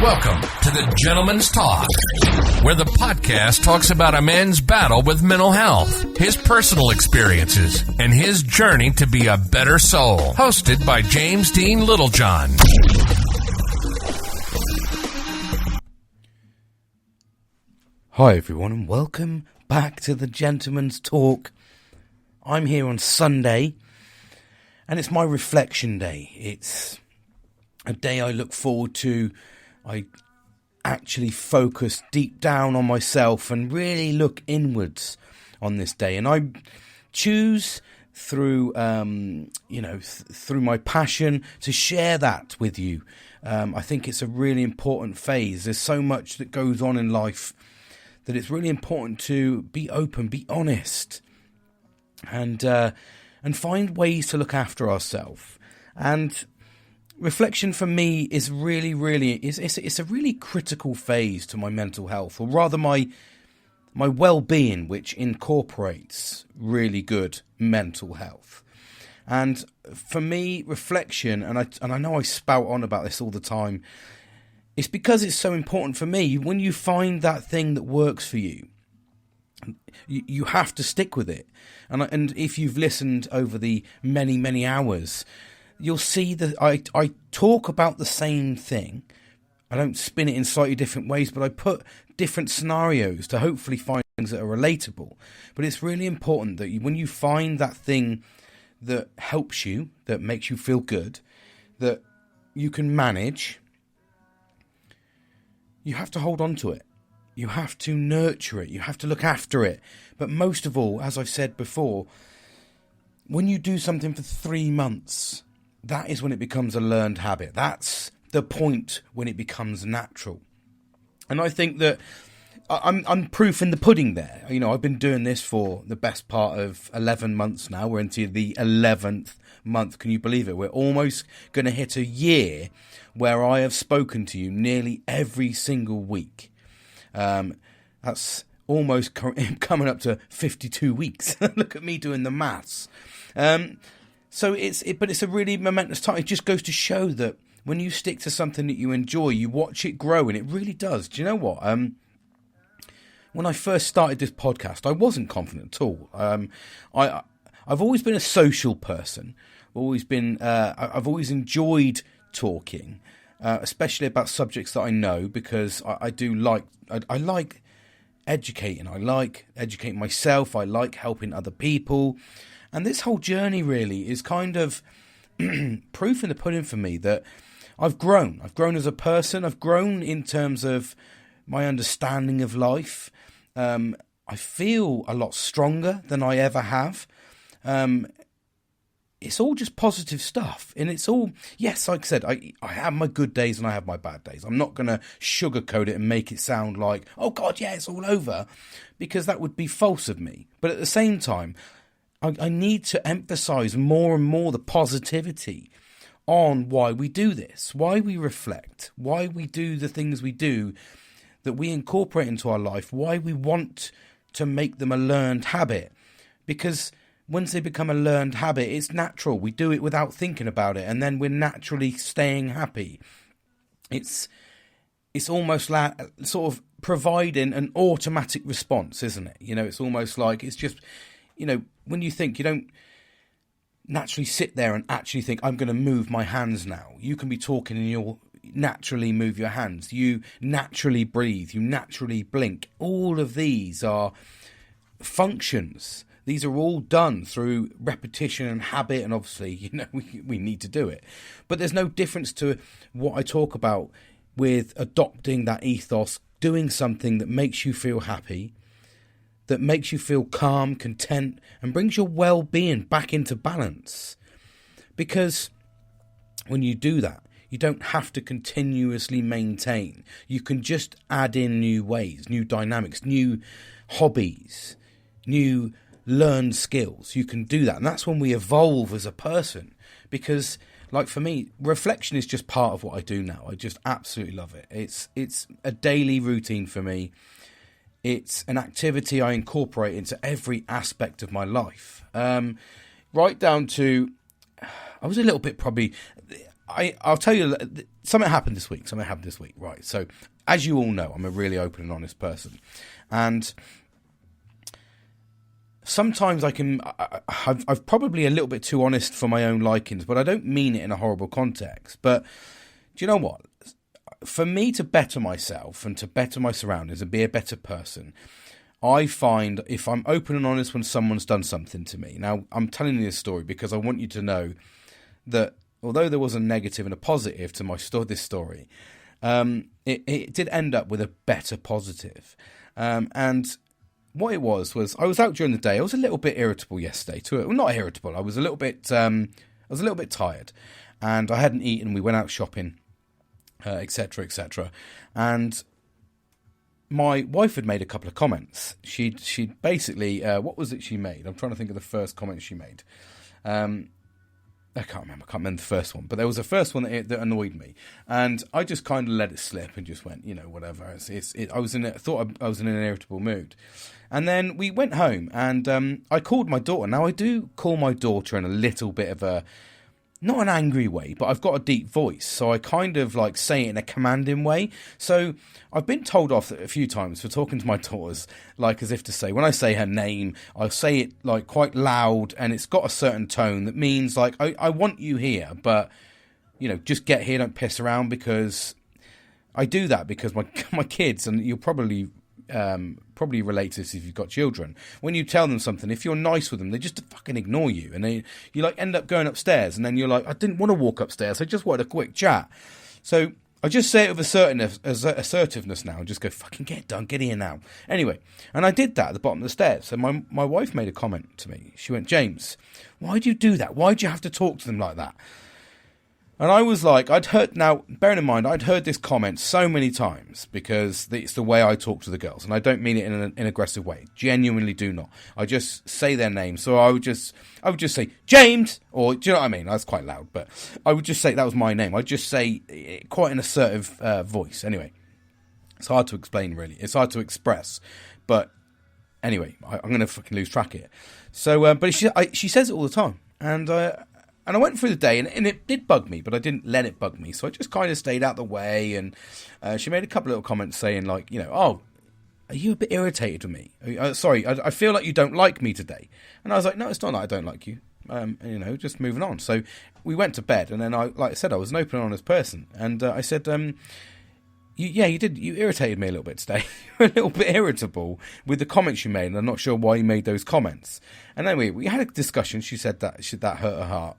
Welcome to the Gentleman's Talk, where the podcast talks about a man's battle with mental health, his personal experiences, and his journey to be a better soul. Hosted by James Dean Littlejohn. Hi everyone, and welcome back to the Gentleman's Talk. I'm here on Sunday, and it's my reflection day. It's a day I look forward to. I actually focus deep down on myself and really look inwards on this day. And I choose through, through my passion to share that with you. I think it's a really important phase. There's so much that goes on in life that it's really important to be open, be honest, and find ways to look after ourselves. And reflection for me is it's a really critical phase to my mental health, or rather my well-being, which incorporates really good mental health. And for me, reflection, and I know I spout on about this all the time, it's because it's so important for me. When you find that thing that works for you, you have to stick with it. And if you've listened over the many hours, you'll see that I talk about the same thing. I don't spin it in slightly different ways, but I put different scenarios to hopefully find things that are relatable. But it's really important that when you find that thing that helps you, that makes you feel good, that you can manage, you have to hold on to it. You have to nurture it. You have to look after it. But most of all, as I've said before, when you do something for 3 months, that is when it becomes a learned habit. That's the point when it becomes natural. And I think that I'm proof in the pudding there. You know, I've been doing this for the best part of 11 months now. We're into the 11th month. Can you believe it? We're almost going to hit a year where I have spoken to you nearly every single week. That's almost coming up to 52 weeks. Look at me doing the maths. So it's a really momentous time. It just goes to show that when you stick to something that you enjoy, you watch it grow, and it really does. Do you know what? When I first started this podcast, I wasn't confident at all. I've always been a social person. I've always enjoyed talking, especially about subjects that I know, because I like educating. I like educating myself. I like helping other people. And this whole journey really is kind of proof in the pudding for me that I've grown. I've grown as a person. I've grown in terms of my understanding of life. I feel a lot stronger than I ever have. It's all just positive stuff. And it's all, yes, like I said, I have my good days and I have my bad days. I'm not going to sugarcoat it and make it sound like, oh God, yeah, it's all over, because that would be false of me. But at the same time, I need to emphasize more and more the positivity on why we do this, why we reflect, why we do the things we do that we incorporate into our life, why we want to make them a learned habit. Because once they become a learned habit, it's natural. We do it without thinking about it, and then we're naturally staying happy. It's almost like sort of providing an automatic response, isn't it? You know, it's almost like it's just, you know, when you think, you don't naturally sit there and actually think, I'm going to move my hands now. You can be talking and you'll naturally move your hands. You naturally breathe. You naturally blink. All of these are functions. These are all done through repetition and habit, and obviously, you know, we need to do it. But there's no difference to what I talk about with adopting that ethos, doing something that makes you feel happy, that makes you feel calm, content, and brings your well-being back into balance. Because when you do that, you don't have to continuously maintain. You can just add in new ways, new dynamics, new hobbies, new learned skills. You can do that. And that's when we evolve as a person. Because, like for me, reflection is just part of what I do now. I just absolutely love it. It's a daily routine for me. It's an activity I incorporate into every aspect of my life. Right down to, I was a little bit probably, I'll tell you, something happened this week. Right. So, as you all know, I'm a really open and honest person. And sometimes I've probably a little bit too honest for my own likings, but I don't mean it in a horrible context. But do you know what? For me to better myself and to better my surroundings and be a better person, I find if I'm open and honest when someone's done something to me. Now, I'm telling you this story because I want you to know that although there was a negative and a positive to this story, it did end up with a better positive. And what it was I was out during the day. I was a little bit irritable yesterday. Well, not irritable. I was a little bit tired, and I hadn't eaten. We went out shopping, etc., etc. And my wife had made a couple of comments. She basically, what was it she made? I'm trying to think of the first comment she made. I can't remember the first one, but there was a first one that annoyed me, and I just kind of let it slip and just went, whatever. I was in an irritable mood, and then we went home, and I called my daughter. Now I do call my daughter in a little bit of not an angry way, but I've got a deep voice, so I kind of like say it in a commanding way. So I've been told off a few times for talking to my daughters, like as if to say, when I say her name, I'll say it like quite loud, and it's got a certain tone that means like, I want you here, but, just get here, don't piss around, because I do that because my kids, and you'll probably relate to this if you've got children. When you tell them something, if you're nice with them, they just fucking ignore you, and you like end up going upstairs, and then you're like, I didn't want to walk upstairs, I just wanted a quick chat. So I just say it with assertiveness now, and just go, fucking get it done, get here now. Anyway, and I did that at the bottom of the stairs. So my wife made a comment to me. She went, James, why'd you do that? Why'd you have to talk to them like that? And I was like, bearing in mind, I'd heard this comment so many times because it's the way I talk to the girls. And I don't mean it in an aggressive way. Genuinely do not. I just say their name. So I would just say, James, or do you know what I mean? That's quite loud, but I would just say that was my name. I'd just say it, quite an assertive voice. Anyway, it's hard to explain, really. It's hard to express. But anyway, I'm going to fucking lose track of it. So, but she says it all the time. And I went through the day, and it did bug me, but I didn't let it bug me. So I just kind of stayed out the way, and she made a couple of little comments saying, like, oh, are you a bit irritated with me? Sorry, I feel like you don't like me today. And I was like, no, it's not that I don't like you. Just moving on. So we went to bed, and then like I said, I was an open and honest person. And I said, you did. You irritated me a little bit today. You were a little bit irritable with the comments you made, and I'm not sure why you made those comments. And anyway, we had a discussion. She said that hurt her heart,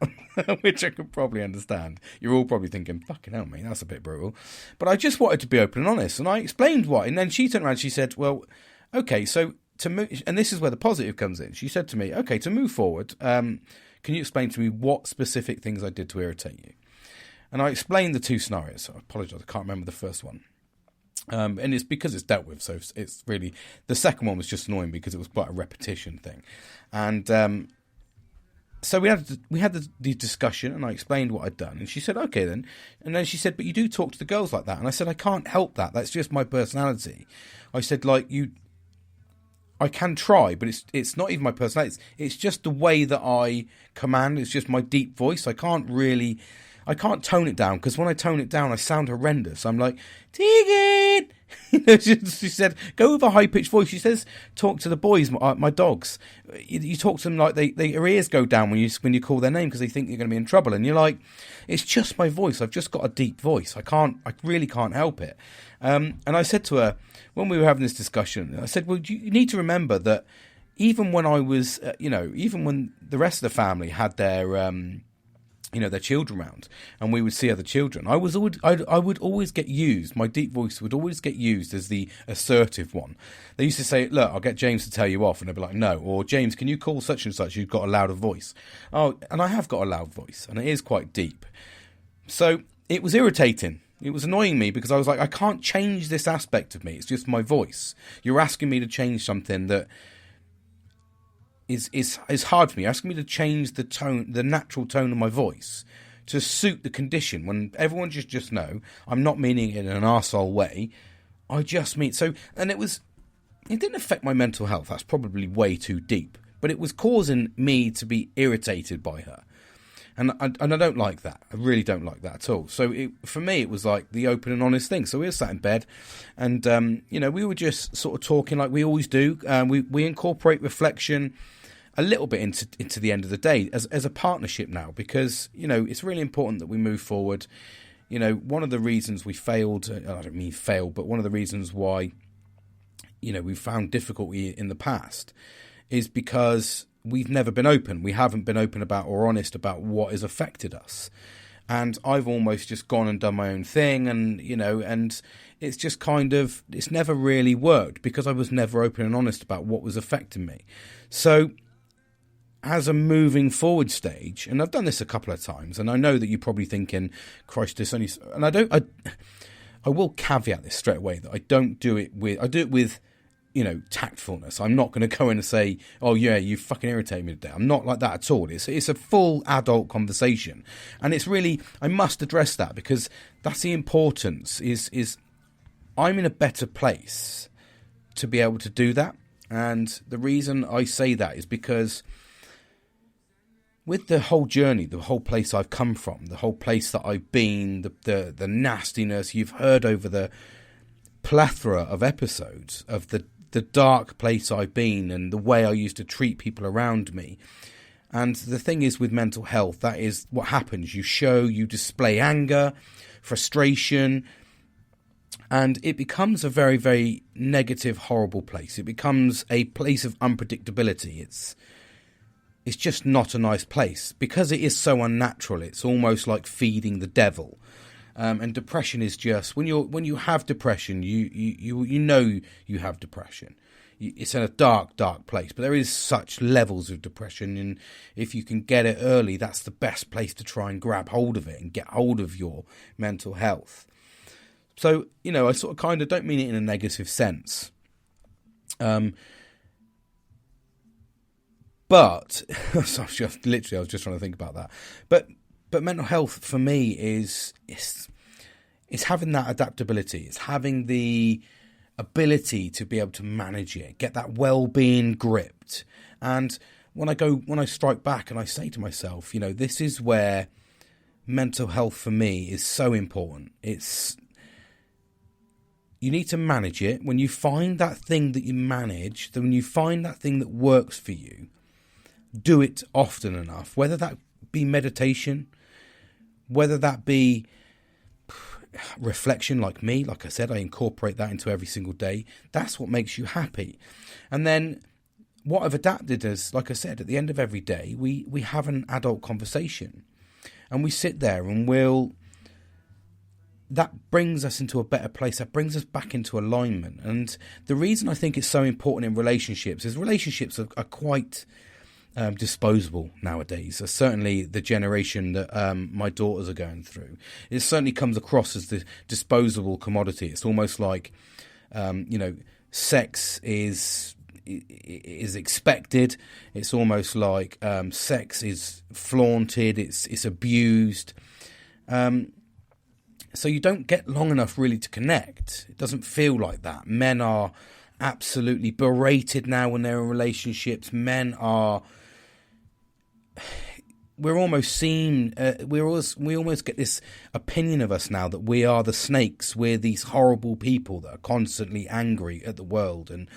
which I could probably understand. You're all probably thinking, fucking hell, mate, that's a bit brutal. But I just wanted to be open and honest, and I explained why. And then she turned around and she said, well, okay, so to move, and this is where the positive comes in. She said to me, okay, to move forward, can you explain to me what specific things I did to irritate you? And I explained the two scenarios. So I apologise, I can't remember the first one. And it's because it's dealt with, so it's really... The second one was just annoying because it was quite a repetition thing. And so we had the discussion, and I explained what I'd done. And she said, okay then. And then she said, but you do talk to the girls like that. And I said, I can't help that. That's just my personality. I said, like, I can try, but it's not even my personality. It's just the way that I command. It's just my deep voice. I can't tone it down, because when I tone it down, I sound horrendous. I'm like, Tegan! She said, go with a high-pitched voice. She says, talk to the boys, my dogs. You talk to them like their ears go down when you call their name because they think you're going to be in trouble. And you're like, it's just my voice. I've just got a deep voice. I really can't help it. And I said to her, when we were having this discussion, I said, well, you need to remember that even when I was, even when the rest of the family had their children around, and we would see other children, I would always get used. My deep voice would always get used as the assertive one. They used to say, look, I'll get James to tell you off, and they'd be like, no. Or, James, can you call such and such? You've got a louder voice. Oh, and I have got a loud voice, and it is quite deep. So it was irritating. It was annoying me because I was like, I can't change this aspect of me. It's just my voice. You're asking me to change something that is hard for me. You're asking me to change the tone, the natural tone of my voice to suit the condition, when everyone just know I'm not meaning it in an arsehole way. I just mean... So, and it didn't affect my mental health. That's probably way too deep. But it was causing me to be irritated by her. And I don't like that. I really don't like that at all. So for me, it was like the open and honest thing. So we were sat in bed and, we were just sort of talking like we always do. We incorporate reflection a little bit into the end of the day as a partnership now, because, it's really important that we move forward. One of the reasons we failed, I don't mean failed, but one of the reasons why, we found difficulty in the past is because we've never been open. We haven't been open about or honest about what has affected us. And I've almost just gone and done my own thing. And, and it's just it's never really worked because I was never open and honest about what was affecting me. So as a moving forward stage, and I've done this a couple of times, and I know that you're probably thinking, Christ, this only, and I will caveat this straight away that I do it with, tactfulness. I'm not going to go in and say, oh yeah, you fucking irritate me today. I'm not like that at all. It's a full adult conversation. And it's really, I must address that because that's the importance is I'm in a better place to be able to do that. And the reason I say that is because with the whole journey, the whole place I've come from, the whole place that I've been, the nastiness you've heard over the plethora of episodes of the dark place I've been and the way I used to treat people around me. And the thing is with mental health, that is what happens. You display anger, frustration, and it becomes a very, very negative, horrible place. It becomes a place of unpredictability. It's just not a nice place because it is so unnatural. It's almost like feeding the devil. And depression is just when you have depression, you know you have depression. It's in a dark place, but there is such levels of depression, and if you can get it early, that's the best place to try and grab hold of it and get hold of your mental health. So I sort of kind of don't mean it in a negative sense, but so I was just trying to think about that, but mental health for me is having that adaptability. It's having the ability to be able to manage it, get that well-being gripped. And when I strike back and I say to myself, this is where mental health for me is so important. You need to manage it. When you find that thing that you manage, then when you find that thing that works for you, do it often enough, whether that be meditation, whether that be reflection like me. Like I said, I incorporate that into every single day. That's what makes you happy. And then what I've adapted is, like I said, at the end of every day, we have an adult conversation and we sit there and that brings us into a better place. That brings us back into alignment. And the reason I think it's so important in relationships is relationships are quite disposable nowadays. Certainly the generation that my daughters are going through, it certainly comes across as the disposable commodity. It's almost like sex is expected. It's almost like sex is flaunted. It's abused. So you don't get long enough really to connect. It doesn't feel like that. Men are absolutely berated now when they're in relationships. We're almost seen. We almost get this opinion of us now that we are the snakes. We're these horrible people that are constantly angry at the world, and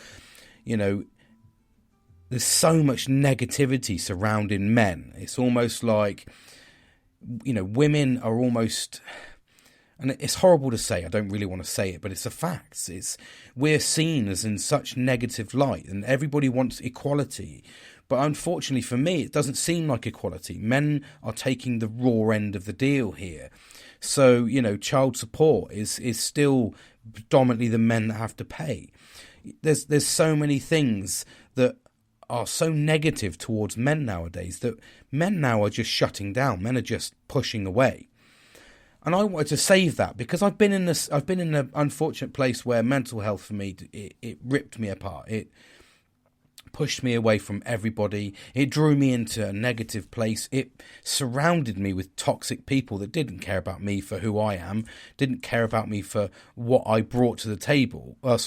there's so much negativity surrounding men. It's almost like women are almost. And it's horrible to say, I don't really want to say it, but it's a fact. We're seen as in such negative light, and everybody wants equality. But unfortunately for me, it doesn't seem like equality. Men are taking the raw end of the deal here. So, child support is still predominantly the men that have to pay. There's so many things that are so negative towards men nowadays that men now are just shutting down. Men are just pushing away. And I wanted to save that because I've been in an unfortunate place where mental health for me, it ripped me apart. It pushed me away from everybody. It drew me into a negative place. It surrounded me with toxic people that didn't care about me for who I am, didn't care about me for what I brought to the table. Well,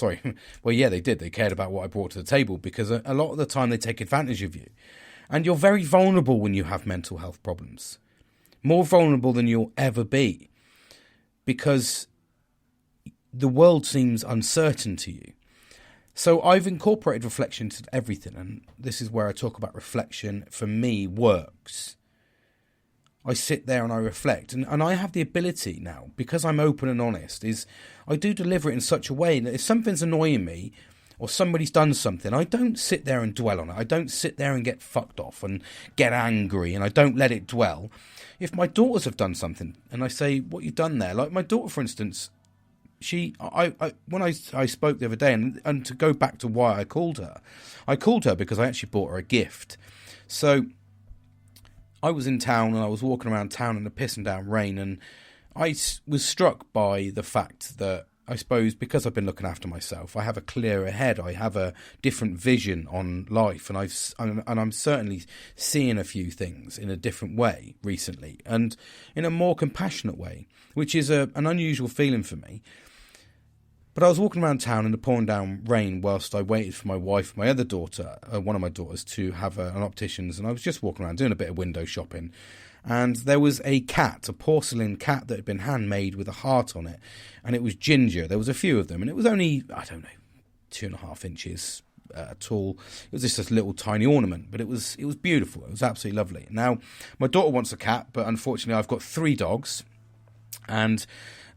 yeah, they did. They cared about what I brought to the table because a lot of the time they take advantage of you. And you're very vulnerable when you have mental health problems. more vulnerable than you'll ever be, because the world seems uncertain to you. So I've incorporated reflection into everything, and this is where I talk about reflection for me works. I sit there and I reflect, and I have the ability now, because I'm open and honest, is I do deliver it in such a way that if something's annoying me or somebody's done something, I don't sit there and dwell on it. I don't sit there and get fucked off and get angry, and I don't let it dwell. If my daughters have done something and I say, what you done there? Like my daughter, for instance, when I spoke the other day, and to go back to why I called her because I actually bought her a gift. So I was in town and I was walking around town in the pissing down rain, and I was struck by the fact that, I suppose because I've been looking after myself, I have a clearer head, I have a different vision on life, and I'm certainly seeing a few things in a different way recently, and in a more compassionate way, which is an unusual feeling for me. But I was walking around town in the pouring down rain whilst I waited for my wife, my other daughter, one of my daughters, to have an optician's, and I was just walking around doing a bit of window shopping. And there was a cat, a porcelain cat that had been handmade with a heart on it, and it was ginger. There was a few of them, and it was only, 2.5 inches tall. It was just this little tiny ornament, but it was beautiful. It was absolutely lovely. Now, my daughter wants a cat, but unfortunately I've got 3 dogs, and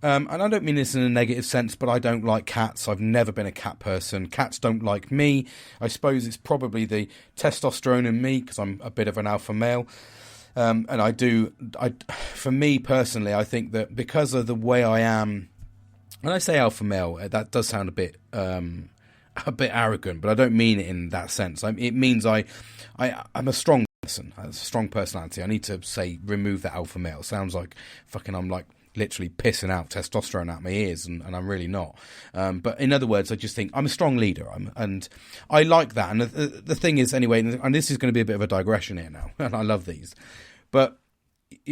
I don't mean this in a negative sense, but I don't like cats. I've never been a cat person. Cats don't like me. I suppose it's probably the testosterone in me, because I'm a bit of an alpha male. For me personally, I think that because of the way I am, when I say alpha male, that does sound a bit arrogant, but I don't mean it in that sense. It means I'm a strong person, a strong personality. I need to remove that alpha male. It sounds like I'm like literally pissing out testosterone out my ears, and I'm really not. But in other words, I just think I'm a strong leader, and I like that. And the thing is, anyway, and this is going to be a bit of a digression here now, and I love these, but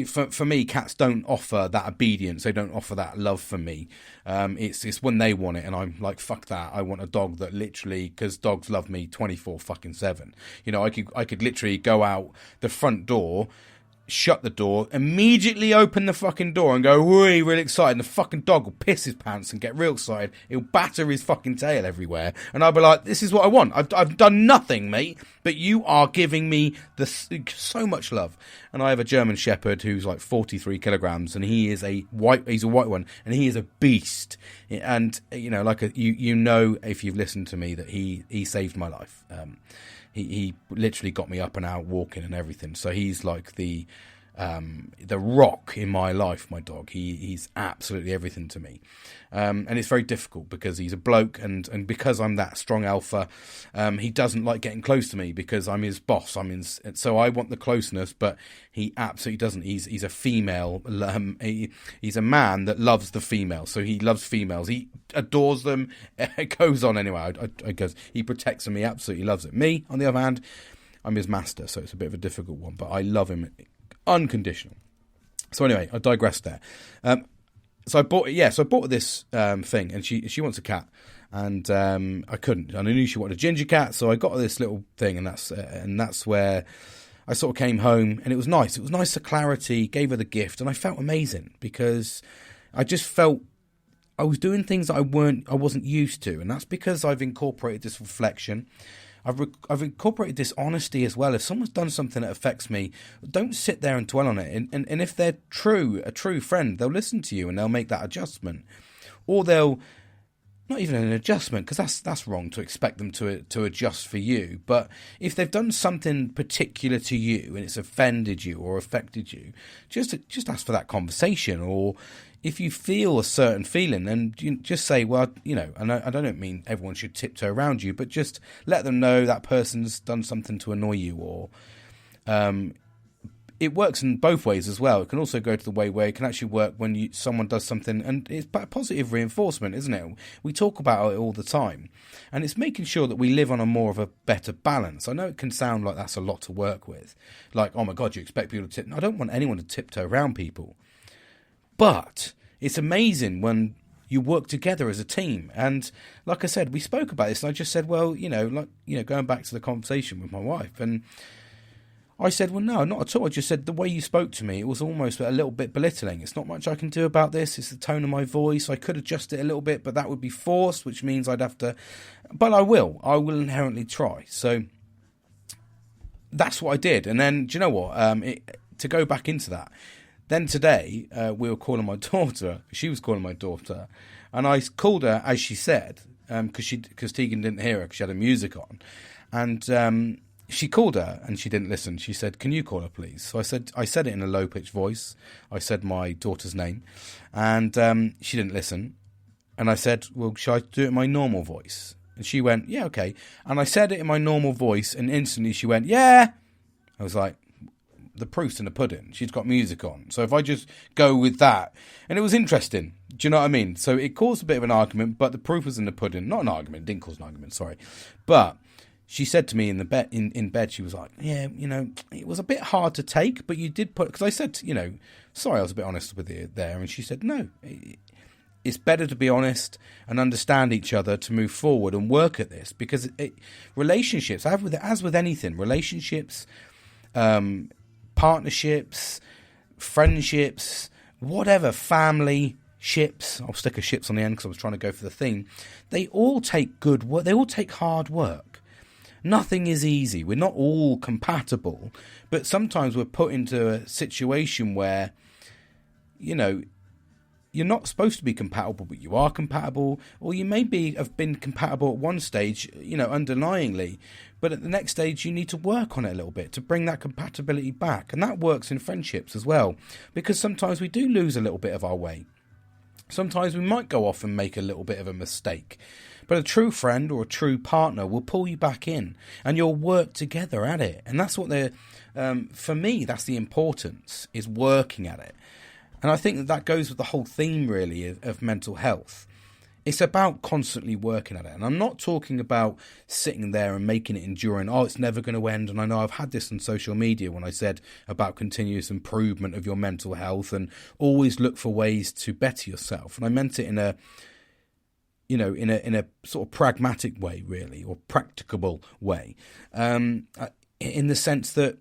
for me, cats don't offer that obedience. They don't offer that love for me. It's when they want it, and I'm like, fuck that. I want a dog that literally, because dogs love me 24/7. You know, I could literally go out the front door, shut the door, immediately open the fucking door and go really excited, and the fucking dog will piss his pants and get real excited. He'll batter his fucking tail everywhere, and I'll be like, this is what I want. I've done nothing, mate, but you are giving me so much love. And I have a German Shepherd who's like 43 kilograms, and he's a white one, and he is a beast. And you know, if you've listened to me, that he saved my life. He literally got me up and out walking and everything. So he's like the rock in my life, my dog. He's absolutely everything to me. And it's very difficult because he's a bloke, and because I'm that strong alpha, he doesn't like getting close to me because I'm his boss. So I want the closeness, but he absolutely doesn't. He's a female. He's a man that loves the female. So he loves females. He adores them. It goes on anyway. He protects them. He absolutely loves it. Me, on the other hand, I'm his master. So it's a bit of a difficult one, but I love him unconditional. So anyway, I digressed there. So I bought this thing, and she wants a cat, and I couldn't. And I knew she wanted a ginger cat, so I got her this little thing, and that's where I sort of came home, and it was nice. It was nice for clarity. Gave her the gift, and I felt amazing because I just felt I was doing things that I wasn't used to, and that's because I've incorporated this reflection. I've incorporated this honesty as well. If someone's done something that affects me, don't sit there and dwell on it. And if they're a true friend, they'll listen to you and they'll make that adjustment. Or they'll, not even an adjustment, because that's wrong to expect them to adjust for you. But if they've done something particular to you and it's offended you or affected you, just ask for that conversation. Or if you feel a certain feeling, then you just say, well, you know, and I don't mean everyone should tiptoe around you, but just let them know that person's done something to annoy you. Or it works in both ways as well. It can also go to the way where it can actually work when someone does something, and it's positive reinforcement, isn't it? We talk about it all the time, and it's making sure that we live on a more of a better balance. I know it can sound like that's a lot to work with, like, oh my God, you expect people to tip. I don't want anyone to tiptoe around people. But it's amazing when you work together as a team. And like I said, we spoke about this, and I just said, well, going back to the conversation with my wife, and I said, well, no, not at all. I just said the way you spoke to me, it was almost a little bit belittling. It's not much I can do about this. It's the tone of my voice. I could adjust it a little bit, but that would be forced, which means I'd have to. But I will inherently try. So that's what I did. And then, do you know what? To go back into that, then today we were calling my daughter. She was calling my daughter. And I called her, as she said, because Tegan didn't hear her because she had her music on. And she called her and she didn't listen. She said, "Can you call her, please?" So I said it in a low-pitched voice. I said my daughter's name. And she didn't listen. And I said, "Well, shall I do it in my normal voice?" And she went, "Yeah, okay." And I said it in my normal voice and instantly she went, "Yeah." I was like, the proof's in the pudding. She's got music on. So if I just go with that. And it was interesting. Do you know what I mean? So it caused a bit of an argument, but the proof was in the pudding. Not an argument. It didn't cause an argument, sorry. But she said to me in bed, she was like, "Yeah, it was a bit hard to take, but you did put," because I said, "Sorry, I was a bit honest with you there." And she said, "No, it's better to be honest and understand each other to move forward and work at this, because relationships, as with anything, relationships, partnerships, friendships, whatever, family ships, I'll stick a ships on the end because I was trying to go for the theme, they all take good work, they all take hard work. Nothing is easy. We're not all compatible, but sometimes we're put into a situation where, you're not supposed to be compatible, but you are compatible, or you may have been compatible at one stage, undeniably, but at the next stage you need to work on it a little bit to bring that compatibility back. And that works in friendships as well, because sometimes we do lose a little bit of our way. Sometimes we might go off and make a little bit of a mistake. But a true friend or a true partner will pull you back in and you'll work together at it. And that's what for me, that's the importance, is working at it. And I think that goes with the whole theme, really, of mental health. It's about constantly working at it. And I'm not talking about sitting there and making it enduring. Oh, it's never going to end. And I know I've had this on social media when I said about continuous improvement of your mental health and always look for ways to better yourself. And I meant it in a sort of pragmatic way, really, or practicable way, in the sense that,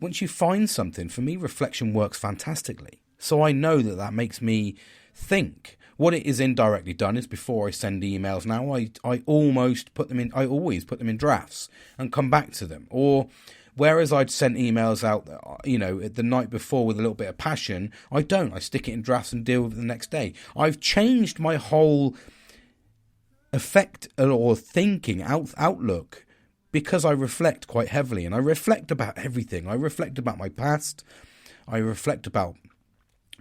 once you find something, for me, reflection works fantastically. So I know that makes me think. What it is indirectly done is, before I send emails now, I always put them in drafts and come back to them. Or whereas I'd sent emails out, the night before with a little bit of passion, I don't. I stick it in drafts and deal with it the next day. I've changed my whole effect or thinking outlook because I reflect quite heavily, and I reflect about everything. I reflect about my past. I reflect about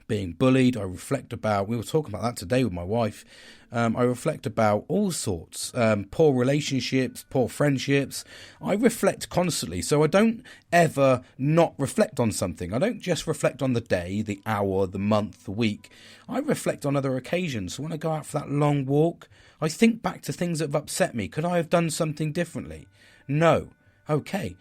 being bullied. I reflect about, we were talking about that today with my wife. I reflect about all sorts, poor relationships, poor friendships. I reflect constantly, so I don't ever not reflect on something. I don't just reflect on the day, the hour, the month, the week. I reflect on other occasions. So when I go out for that long walk, I think back to things that have upset me. Could I have done something differently? No. Okay.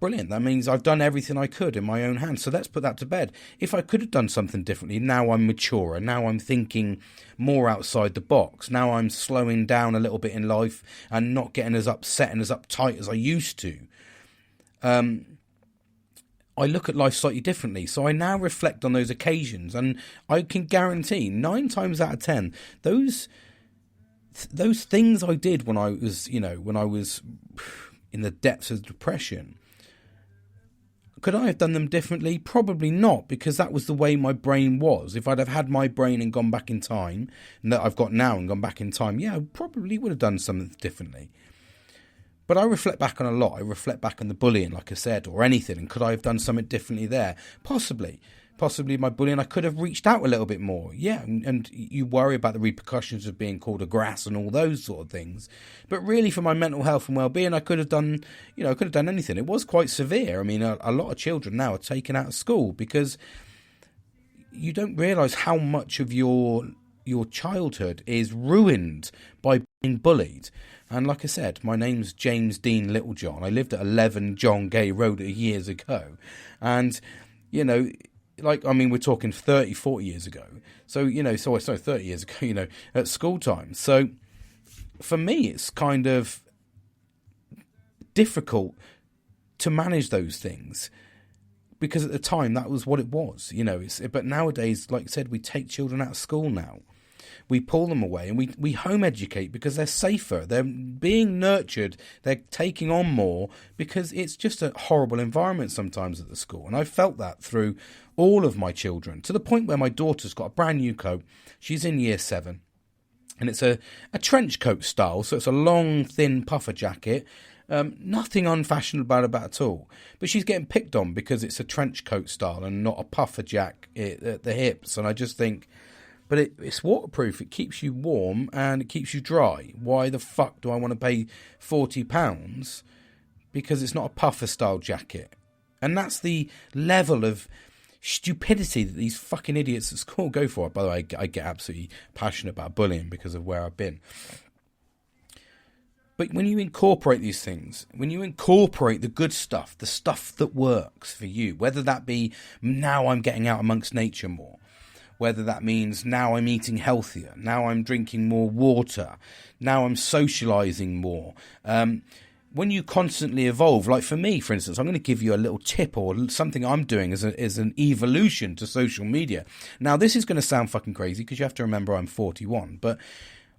Brilliant. That means I've done everything I could in my own hands. So let's put that to bed. If I could have done something differently, now I'm maturer. Now I'm thinking more outside the box. Now I'm slowing down a little bit in life and not getting as upset and as uptight as I used to. I look at life slightly differently. So I now reflect on those occasions, and I can guarantee 9 times out of 10, those things I did when I was in the depths of depression, could I have done them differently? Probably not, because that was the way my brain was. If I'd have had my brain and gone back in time, and that I've got now and gone back in time, yeah, I probably would have done something differently. But I reflect back on a lot. I reflect back on the bullying, like I said, or anything. And could I have done something differently there? Possibly my bullying, I could have reached out a little bit more. Yeah, and you worry about the repercussions of being called a grass and all those sort of things. But really, for my mental health and well-being, I could have done anything. It was quite severe. I mean, a lot of children now are taken out of school because you don't realise how much of your childhood is ruined by being bullied. And like I said, my name's James Dean Littlejohn. I lived at 11 John Gay Road years ago. And, we're talking 30, 40 years ago. So, 30 years ago, at school time. So for me, it's kind of difficult to manage those things. Because at the time, that was what it was, you know. But nowadays, like I said, we take children out of school now. We pull them away and we home educate because they're safer. They're being nurtured. They're taking on more because it's just a horrible environment sometimes at the school. And I felt that through all of my children, to the point where my daughter's got a brand new coat. She's in year 7. And it's a trench coat style. So it's a long, thin puffer jacket. Nothing unfashionable about it at all. But she's getting picked on because it's a trench coat style and not a puffer jack at the hips. And I just think, but it's waterproof. It keeps you warm and it keeps you dry. Why the fuck do I want to pay £40 because it's not a puffer style jacket? And that's the level of stupidity that these fucking idiots at school go for. By the way, I get absolutely passionate about bullying because of where I've been. But when you incorporate these things, when you incorporate the good stuff, the stuff that works for you, whether that be now I'm getting out amongst nature more, whether that means now I'm eating healthier, now I'm drinking more water, now I'm socialising more. When you constantly evolve, like for me, for instance, I'm going to give you a little tip or something I'm doing as an evolution to social media. Now, this is going to sound fucking crazy because you have to remember I'm 41, but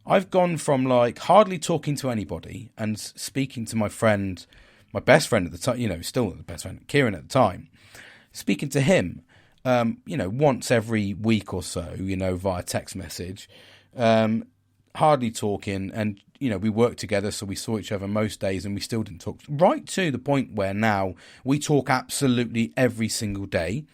I've gone from like hardly talking to anybody and speaking to my friend, my best friend at the time, you know, still the best friend, Kieran at the time, speaking to him, you know, once every week or so, you know, via text message, hardly talking. And, you know, we worked together, so we saw each other most days and we still didn't talk, right to the point where now we talk absolutely every single day.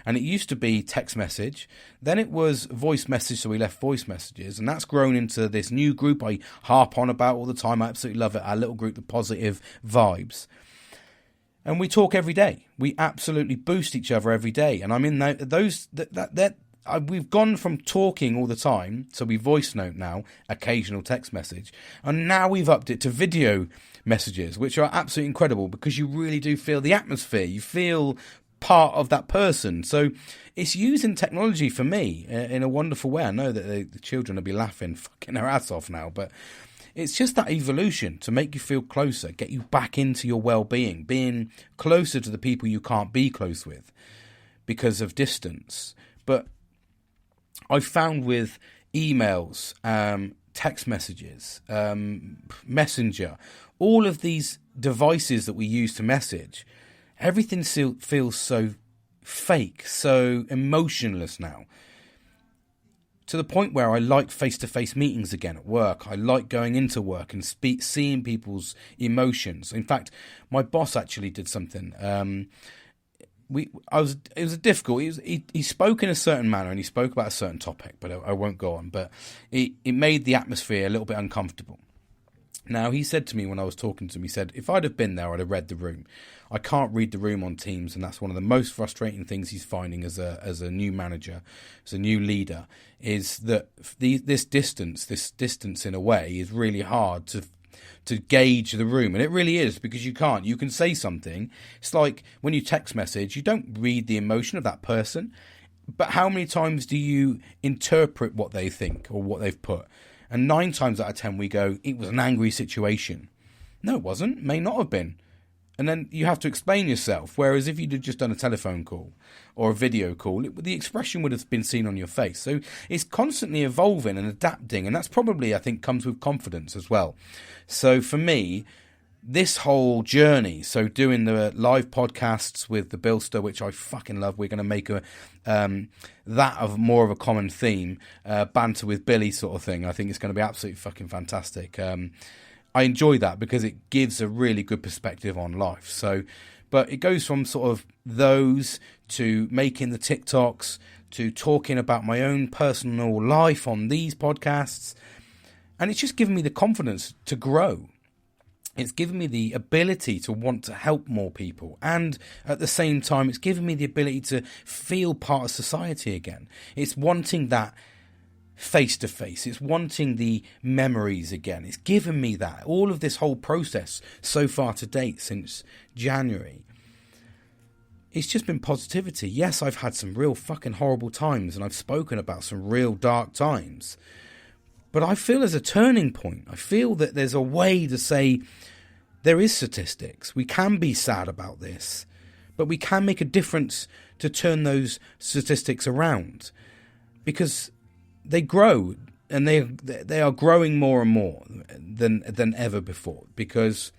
And it used to be text message, then it was voice message, so we left voice messages, and that's grown into this new group I harp on about all the time. I absolutely love it, our little group, the Positive Vibes. And we talk every day. We absolutely boost each other every day. And I'm in we've gone from talking all the time, so we voice note now, occasional text message, and now we've upped it to video messages, which are absolutely incredible because you really do feel the atmosphere. You feel part of that person. So it's using technology for me in a wonderful way. I know that the children will be laughing fucking their ass off now, but it's just that evolution to make you feel closer, get you back into your well-being, being closer to the people you can't be close with because of distance. But I've found with emails, text messages, Messenger, all of these devices that we use to message, everything feels so fake, so emotionless now. To the point where I like face-to-face meetings again at work. I like going into work and seeing people's emotions. In fact, my boss actually did something. It was difficult. He spoke in a certain manner and he spoke about a certain topic, but I won't go on. But it made the atmosphere a little bit uncomfortable. Now, he said to me when I was talking to him, he said, if I'd have been there, I'd have read the room. I can't read the room on Teams, and that's one of the most frustrating things he's finding as a new manager, as a new leader, is that this distance in a way is really hard to gauge the room. And it really is, because you can't. You can say something. It's like when you text message, you don't read the emotion of that person, but how many times do you interpret what they think or what they've put? And 9 times out of 10 we go, it was an angry situation. No, it wasn't. May not have been. And then you have to explain yourself. Whereas if you'd have just done a telephone call or a video call, the expression would have been seen on your face. So it's constantly evolving and adapting. And that's probably, I think, comes with confidence as well. So for me, this whole journey, so doing the live podcasts with the Billster, which I fucking love. We're going to make that of more of a common theme, banter with Billy sort of thing. I think it's going to be absolutely fucking fantastic. I enjoy that because it gives a really good perspective on life. So, but it goes from sort of those to making the TikToks to talking about my own personal life on these podcasts. And it's just given me the confidence to grow. It's given me the ability to want to help more people. And at the same time, it's given me the ability to feel part of society again. It's wanting that face-to-face. It's wanting the memories again. It's given me that. All of this whole process so far to date since January, it's just been positivity. Yes, I've had some real fucking horrible times and I've spoken about some real dark times. But I feel there's a turning point. I feel that there's a way to say there is statistics. We can be sad about this, but we can make a difference to turn those statistics around, because they grow, and they are growing more and more than ever before, because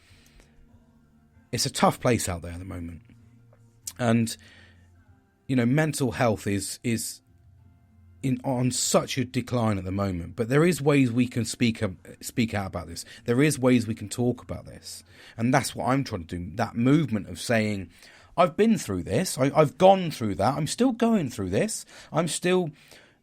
it's a tough place out there at the moment. And, you know, mental health is on such a decline at the moment, but there is ways we can speak out about this. There is ways we can talk about this, and that's what I'm trying to do. That movement of saying, I've been through this, I've gone through that, I'm still going through this, I'm still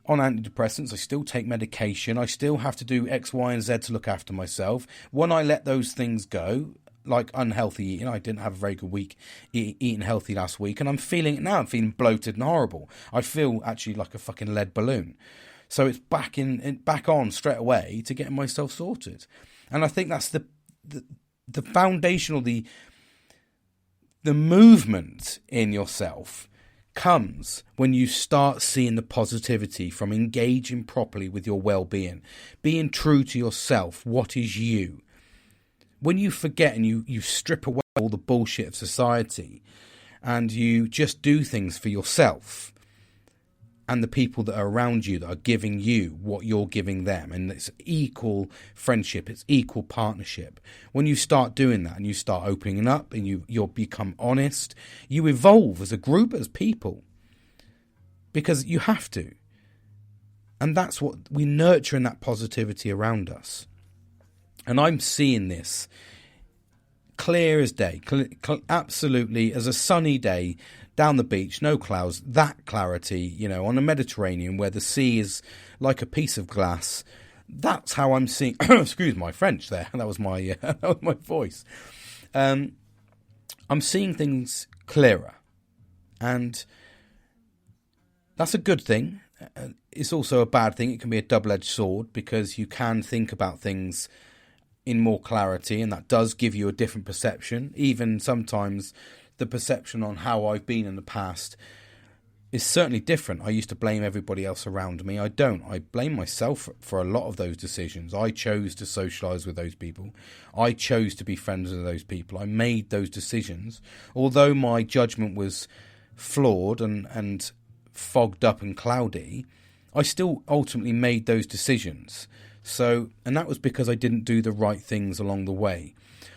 on antidepressants, I still take medication, I still have to do X, Y, and Z to look after myself. When I let those things go, like unhealthy eating, I didn't have a very good week eating healthy last week, and I'm feeling it now. I'm feeling bloated and horrible. I feel actually like a fucking lead balloon. So it's back on straight away to getting myself sorted. And I think that's the foundational, the movement in yourself comes when you start seeing the positivity from engaging properly with your well-being, being true to yourself. What is you? When you forget and you strip away all the bullshit of society, and you just do things for yourself and the people that are around you that are giving you what you're giving them, and it's equal friendship, it's equal partnership. When you start doing that and you start opening up and you'll become honest, you evolve as a group, as people, because you have to. And that's what we nurture, in that positivity around us. And I'm seeing this clear as day, absolutely as a sunny day down the beach, no clouds, that clarity, you know, on the Mediterranean where the sea is like a piece of glass. That's how I'm seeing, excuse my French there, that was my voice. I'm seeing things clearer, and that's a good thing. It's also a bad thing. It can be a double-edged sword, because you can think about things in more clarity, and that does give you a different perception. Even sometimes the perception on how I've been in the past is certainly different. I used to blame everybody else around me. I don't. I blame myself for a lot of those decisions. I chose to socialise with those people. I chose to be friends with those people. I made those decisions. Although my judgment was flawed and fogged up and cloudy, I still ultimately made those decisions. So, and that was because I didn't do the right things along the way.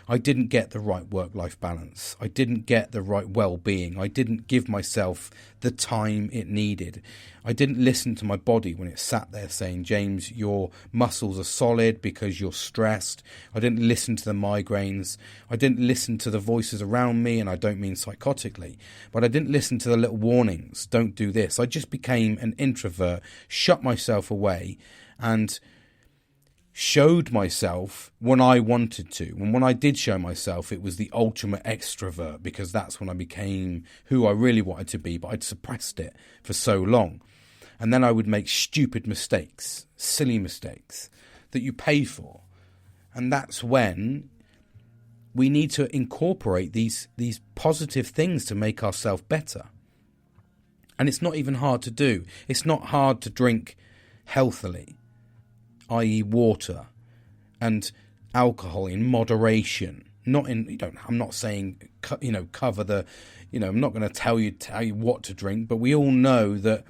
I didn't get the right work-life balance. I didn't get the right well-being. I didn't give myself the time it needed. I didn't listen to my body when it sat there saying, James, your muscles are solid because you're stressed. I didn't listen to the migraines. I didn't listen to the voices around me, and I don't mean psychotically, but I didn't listen to the little warnings. Don't do this. I just became an introvert, shut myself away, and showed myself when I wanted to. And when I did show myself, it was the ultimate extrovert, because that's when I became who I really wanted to be, but I'd suppressed it for so long. And then I would make stupid mistakes, silly mistakes that you pay for. And that's when we need to incorporate these positive things to make ourselves better. And it's not even hard to do. It's not hard to drink healthily, i.e. water and alcohol in moderation. I'm not saying, cover the, I'm not going to tell you what to drink, but we all know that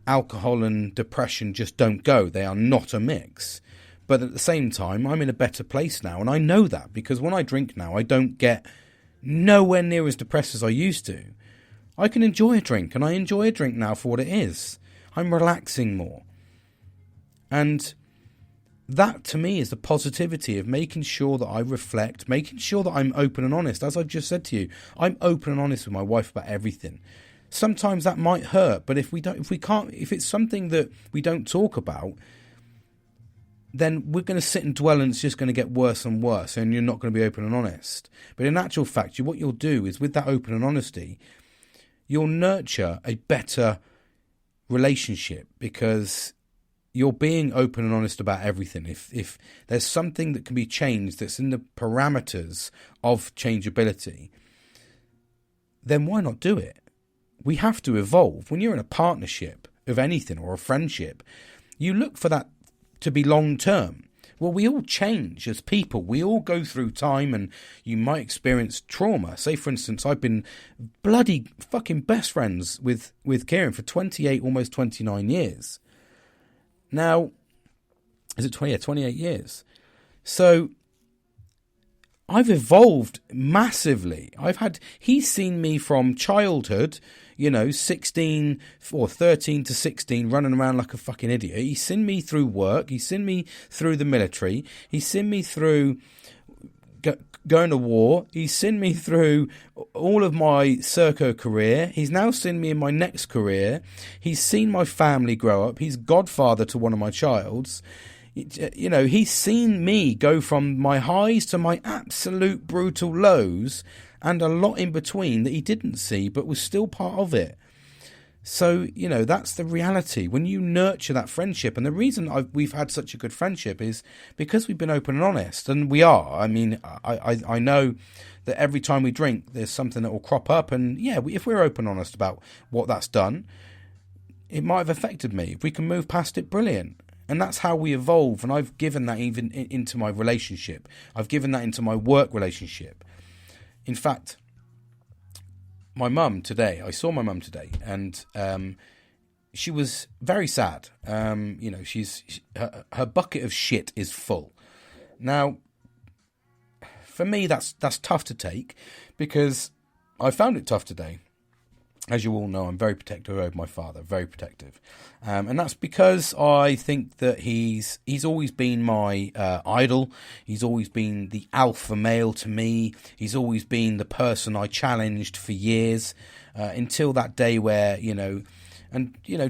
alcohol and depression just don't go. They are not a mix. But at the same time, I'm in a better place now, and I know that, because when I drink now, I don't get nowhere near as depressed as I used to. I can enjoy a drink, and I enjoy a drink now for what it is. I'm relaxing more. And that, to me, is the positivity of making sure that I reflect, making sure that I'm open and honest. As I've just said to you, I'm open and honest with my wife about everything. Sometimes that might hurt, but if it's something that we don't talk about, then we're going to sit and dwell, and it's just going to get worse and worse, and you're not going to be open and honest. But in actual fact, what you'll do is, with that open and honesty, you'll nurture a better relationship, because you're being open and honest about everything. If there's something that can be changed that's in the parameters of changeability, then why not do it? We have to evolve. When you're in a partnership of anything, or a friendship, you look for that to be long term. Well, we all change as people. We all go through time, and you might experience trauma. Say, for instance, I've been bloody fucking best friends with Kieran for 28, almost 29 years. Now, is it 20? Yeah, 28 years. So I've evolved massively. He's seen me from childhood, 16 or 13 to 16, running around like a fucking idiot. He's seen me through work. He's seen me through the military. He's seen me through going to war. He's seen me through all of my Serco career. He's now seen me in my next career. He's seen my family grow up. He's godfather to one of my childs. He's seen me go from my highs to my absolute brutal lows, and a lot in between that he didn't see but was still part of it. So, that's the reality. When you nurture that friendship, and the reason we've had such a good friendship is because we've been open and honest, and we are. I mean, I know that every time we drink, there's something that will crop up, and if we're open and honest about what that's done, it might have affected me. If we can move past it, brilliant. And that's how we evolve, and I've given that even into my relationship. I've given that into my work relationship. In fact, I saw my mum today, and she was very sad. Her bucket of shit is full. Now, for me, that's tough to take, because I found it tough today. As you all know, I'm very protective over my father, very protective. And that's because I think that he's always been my idol. He's always been the alpha male to me. He's always been the person I challenged for years, until that day where,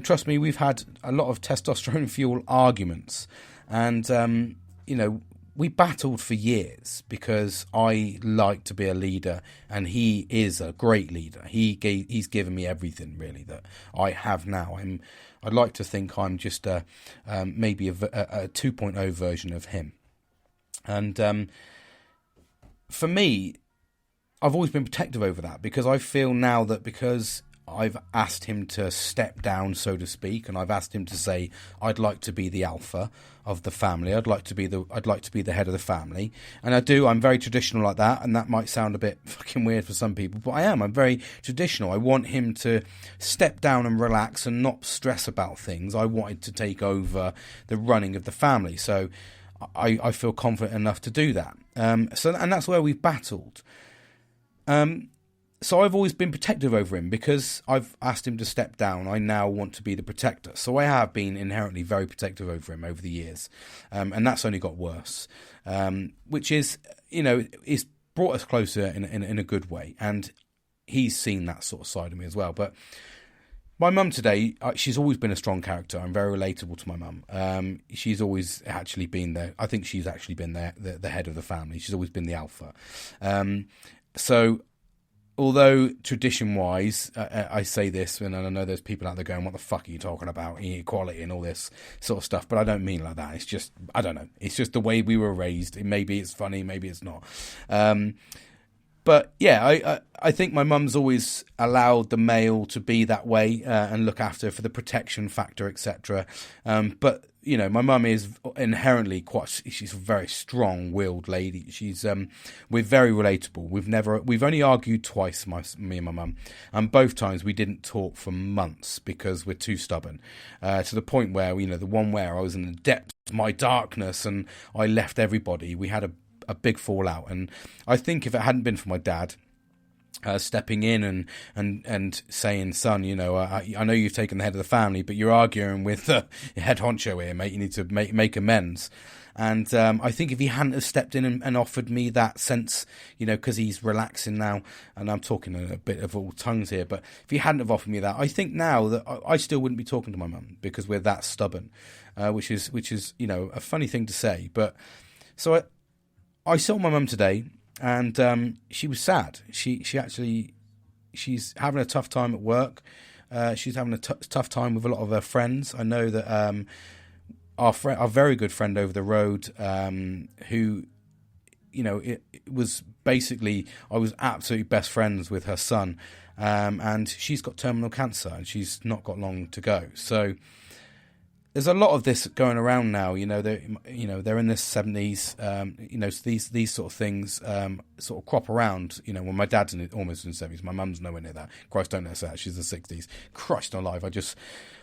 trust me, we've had a lot of testosterone fuel arguments. And, we battled for years because I like to be a leader, and he is a great leader. He's given me everything really that I have now. I'd like to think I'm just maybe a 2.0 version of him. And for me, I've always been protective over that, because I feel now that because I've asked him to step down, so to speak, and I've asked him to say, I'd like to be the alpha of the family. I'd like to be the head of the family. And I'm very traditional like that, and that might sound a bit fucking weird for some people, but I'm very traditional. I want him to step down and relax and not stress about things. I wanted to take over the running of the family. So I feel confident enough to do that. And that's where we've battled. So I've always been protective over him because I've asked him to step down. I now want to be the protector. So I have been inherently very protective over him over the years. And that's only got worse, which is, it's brought us closer in a good way. And he's seen that sort of side of me as well. But my mum today, she's always been a strong character. I'm very relatable to my mum. She's always actually been there. I think she's actually been the head of the family. She's always been the alpha. So although tradition-wise, I say this, and I know there's people out there going, what the fuck are you talking about, equality and all this sort of stuff, but I don't mean like that. It's just, I don't know. It's just the way we were raised. Maybe it's funny, maybe it's not. But yeah, I think my mum's always allowed the male to be that way and look after for the protection factor, etc. But my mum is inherently she's a very strong-willed lady. We're very relatable. We've only argued twice, me and my mum, and both times we didn't talk for months because we're too stubborn. To the point where, the one where I was in the depths of my darkness and I left everybody, we had a big fallout. And I think if it hadn't been for my dad stepping in and saying, son, I know you've taken the head of the family, but you're arguing with your head honcho here, mate. You need to make amends. And I think if he hadn't have stepped in and offered me that sense, because he's relaxing now, and I'm talking a bit of all tongues here, but if he hadn't have offered me that, I think now that I still wouldn't be talking to my mum because we're that stubborn, which is a funny thing to say. But so I saw my mum today. And she was sad. She's having a tough time at work. She's having a tough time with a lot of her friends. I know that our very good friend over the road, who, it was basically, I was absolutely best friends with her son, and she's got terminal cancer and she's not got long to go. So there's a lot of this going around now. They're in their 70s. So these sort of things sort of crop around. When my dad's almost in his 70s, my mum's nowhere near that. Christ, don't know that. She's in the 60s. Christ alive, I just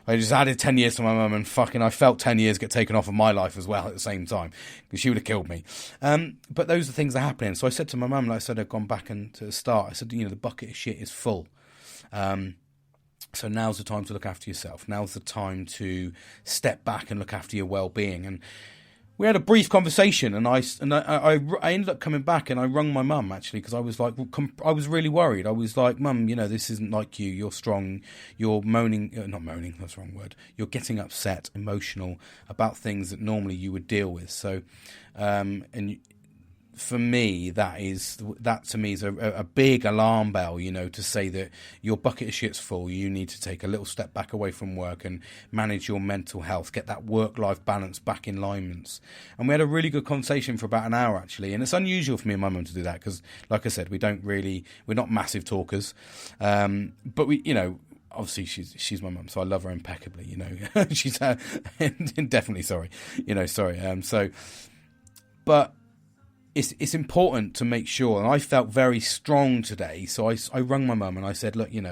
added 10 years to my mum, and fucking I felt 10 years get taken off of my life as well at the same time, because she would have killed me. But those are things that are happening. So I said to my mum, like I said, I'd gone back and to the start. I said, the bucket of shit is full. So now's the time to look after yourself. Now's the time to step back and look after your well-being. And we had a brief conversation, and I ended up coming back, and I rung my mum, actually, because I was like, I was really worried. I was like, Mum, this isn't like you. You're strong. You're moaning, not moaning, that's the wrong word. You're getting upset, emotional about things that normally you would deal with. So, for me, that to me is a big alarm bell, to say that your bucket of shit's full. You need to take a little step back away from work and manage your mental health, get that work-life balance back in alignments. And we had a really good conversation for about an hour, actually. And it's unusual for me and my mum to do that because, like I said, we're not massive talkers. But we, obviously she's my mum, so I love her impeccably, she's definitely sorry. But it's important to make sure, and I felt very strong today, so I rung my mum and I said, look, we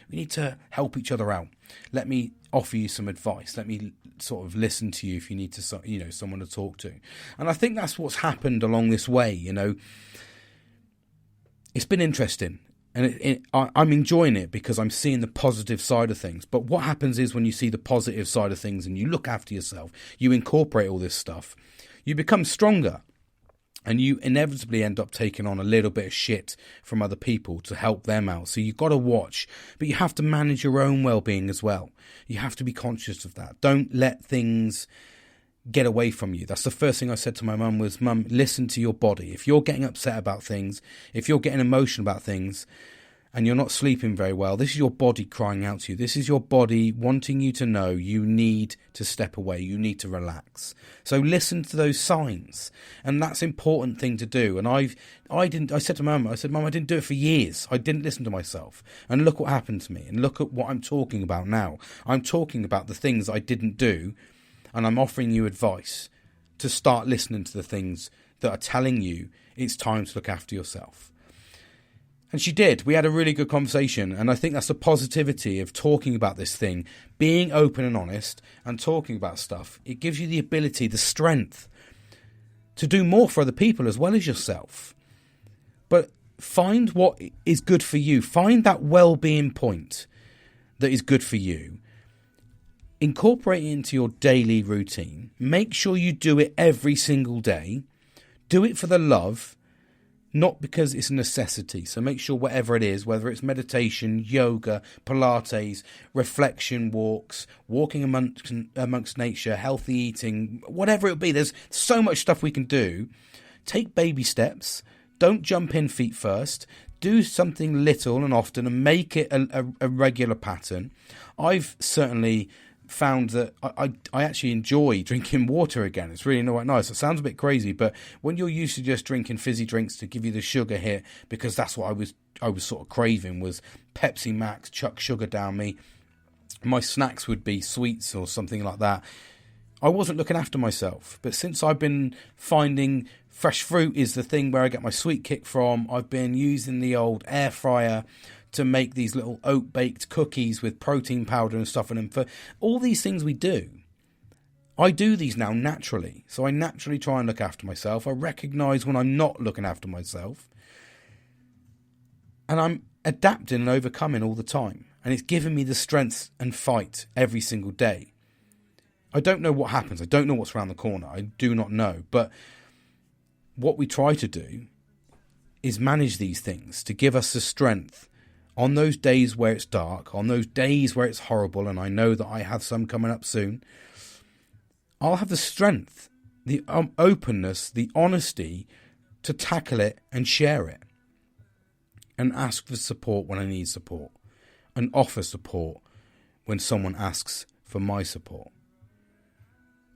need to help each other out. Let me offer you some advice. Let me sort of listen to you if you need to, someone to talk to. And I think that's what's happened along this way, It's been interesting, and I'm enjoying it because I'm seeing the positive side of things. But what happens is when you see the positive side of things and you look after yourself, you incorporate all this stuff, you become stronger. And you inevitably end up taking on a little bit of shit from other people to help them out. So you've got to watch, but you have to manage your own well-being as well. You have to be conscious of that. Don't let things get away from you. That's the first thing I said to my mum was, Mum, listen to your body. If you're getting upset about things, if you're getting emotional about things, and you're not sleeping very well, this is your body crying out to you. This is your body wanting you to know you need to step away. You need to relax. So listen to those signs. And that's an important thing to do. And I said to Mum, I didn't do it for years. I didn't listen to myself. And look what happened to me. And look at what I'm talking about now. I'm talking about the things I didn't do. And I'm offering you advice to start listening to the things that are telling you it's time to look after yourself. And she did. We had a really good conversation. And I think that's the positivity of talking about this thing, being open and honest and talking about stuff. It gives you the ability, the strength to do more for other people as well as yourself. But find what is good for you. Find that well-being point that is good for you. Incorporate it into your daily routine. Make sure you do it every single day. Do it for the love, not because it's a necessity. So make sure whatever it is, whether it's meditation, yoga, Pilates, reflection walks, walking amongst nature, healthy eating, whatever it be, there's so much stuff we can do. Take baby steps. Don't jump in feet first. Do something little and often and make it a regular pattern. I've certainly found that I actually enjoy drinking water again. It's really quite nice. It sounds a bit crazy, but when you're used to just drinking fizzy drinks to give you the sugar hit, because that's what I was sort of craving, was Pepsi Max, chuck sugar down me. My snacks would be sweets or something like that. I wasn't looking after myself. But since I've been finding fresh fruit is the thing where I get my sweet kick from, I've been using the old air fryer to make these little oat baked cookies with protein powder and stuff in them. For all these things we do, I do these now naturally. So I naturally try and look after myself. I recognise when I'm not looking after myself. And I'm adapting and overcoming all the time. And it's giving me the strength and fight every single day. I don't know what happens. I don't know what's around the corner. I do not know. But what we try to do is manage these things to give us the strength on those days where it's dark, on those days where it's horrible, and I know that I have some coming up soon. I'll have the strength, the openness, the honesty to tackle it and share it. And ask for support when I need support. And offer support when someone asks for my support.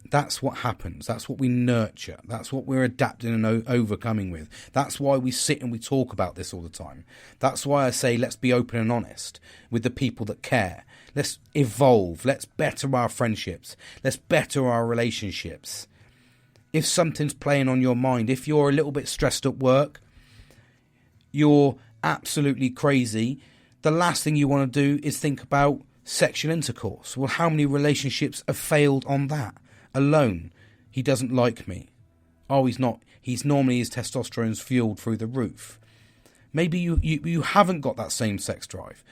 That's what happens. That's what we nurture. That's what we're adapting and overcoming with. That's why we sit and we talk about this all the time. That's why I say let's be open and honest with the people that care. Let's evolve. Let's better our friendships. Let's better our relationships. If something's playing on your mind, if you're a little bit stressed at work, you're absolutely crazy, the last thing you want to do is think about sexual intercourse. Well, how many relationships have failed on that alone? He doesn't like me. Oh, he's not. He's normally, his testosterone's fueled through the roof. Maybe you haven't got that same sex drive.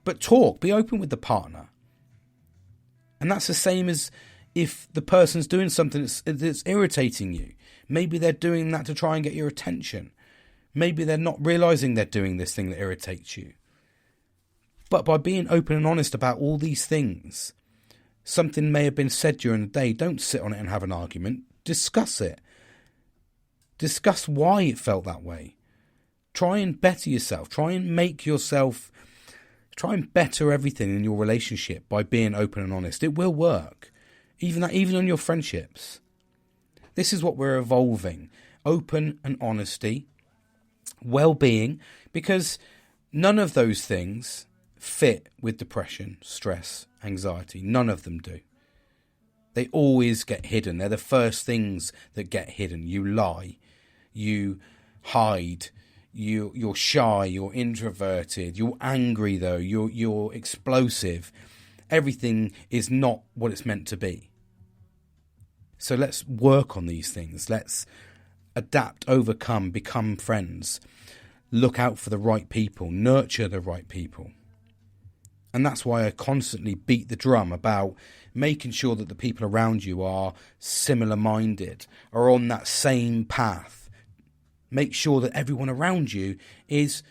But talk, be open with the partner. And that's the same as if the person's doing something that's irritating you. Maybe they're doing that to try and get your attention. Maybe they're not realising they're doing this thing that irritates you. But by being open and honest about all these things, something may have been said during the day. Don't sit on it and have an argument. Discuss it. Discuss why it felt that way. Try and better yourself. Try and better everything in your relationship by being open and honest. It will work. Even on your friendships. This is what we're evolving. Open and honesty. Well-being. Because none of those things fit with depression, stress, anxiety. None of them do. They always get hidden. They're the first things that get hidden. You lie. You hide. You're shy, you're introverted, you're angry though, you're explosive. Everything is not what it's meant to be. So let's work on these things. Let's adapt, overcome, become friends. Look out for the right people, nurture the right people. And that's why I constantly beat the drum about making sure that the people around you are similar-minded, are on that same path. Make sure that everyone around you is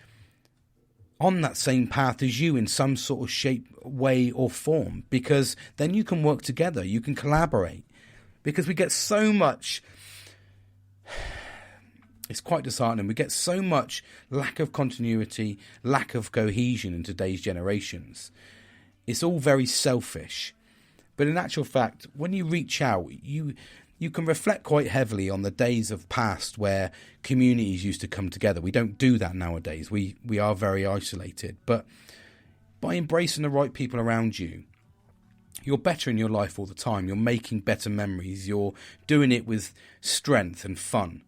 on that same path as you in some sort of shape, way or form. Because then you can work together. You can collaborate. Because we get so much... It's quite disheartening. We get so much lack of continuity, lack of cohesion in today's generations. It's all very selfish. But in actual fact, when you reach out, you can reflect quite heavily on the days of past where communities used to come together. We don't do that nowadays. We are very isolated. But by embracing the right people around you, you're better in your life all the time. You're making better memories. You're doing it with strength and fun.